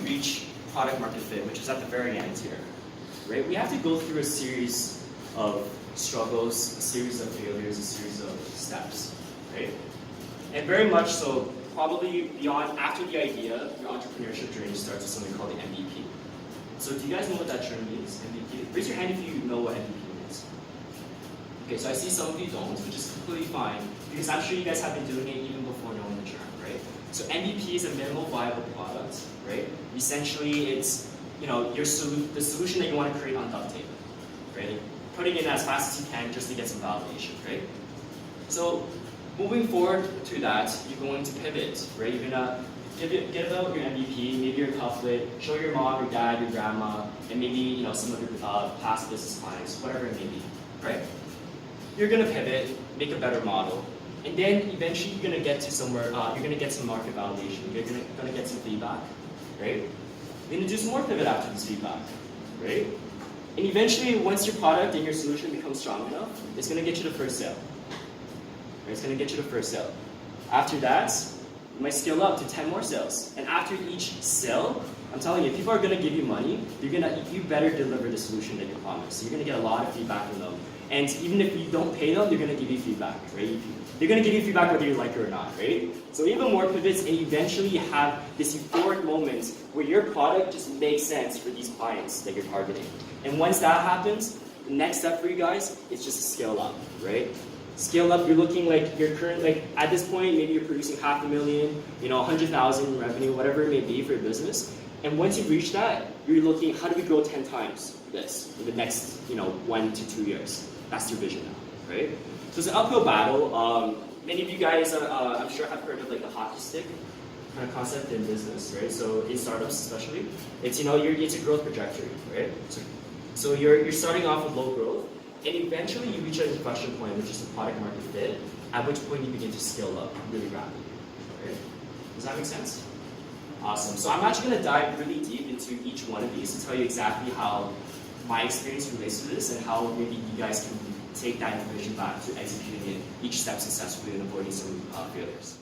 reach product market fit, which is at the very end here, right, we have to go through a series of struggles, a series of failures, a series of steps, right? And very much so, probably beyond, after the idea, your entrepreneurship journey starts with something called the MVP. So do you guys know what that term means, MVP? Raise your hand if you know what MVP means. Okay, so I see some of you don't, which is completely fine, because I'm sure you guys have been doing it even before knowing the term, right? So MVP is a minimal viable product, right? Essentially, it's the solution that you want to create on duct tape, right? Putting it in as fast as you can just to get some validation, right? So moving forward to that, you're going to pivot, right? You're gonna get out your MVP, maybe your couplet, show your mom, your dad, your grandma, and maybe some of your past business clients, whatever it may be, right? You're gonna pivot, make a better model, and then eventually you're gonna get to somewhere. You're gonna get some market validation. You're gonna get some feedback, right? You're gonna do some more pivot after this feedback, right? And eventually, once your product and your solution becomes strong enough, it's gonna get you the first sale. Right? It's gonna get you the first sale. After that, you might scale up to 10 more sales. And after each sale, I'm telling you, if people are gonna give you money, you better deliver the solution that you promised. So you're gonna get a lot of feedback from them. And even if you don't pay them, they're gonna give you feedback, right? They're gonna give you feedback whether you like it or not, right? So even more pivots, and eventually you have this euphoric moment where your product just makes sense for these clients that you're targeting. And once that happens, the next step for you guys is just to scale up, right? Scale up, you're looking like your current, at this point, maybe you're producing $500,000, 100,000 in revenue, whatever it may be for your business. And once you reach that, you're looking, how do we grow 10 times this in the next, 1 to 2 years? That's your vision now, right? So it's an uphill battle. Many of you guys, I'm sure, have heard of the hockey stick kind of concept in business, right? So in startups especially, it's it's a growth trajectory, right? So you're starting off with low growth, and eventually you reach an inflection point, which is the product market fit, at which point you begin to scale up really rapidly, right? Does that make sense? Awesome. So I'm actually going to dive really deep into each one of these to tell you exactly how my experience relates to this and how maybe you guys can take that information back to executing it each step successfully and avoiding some failures.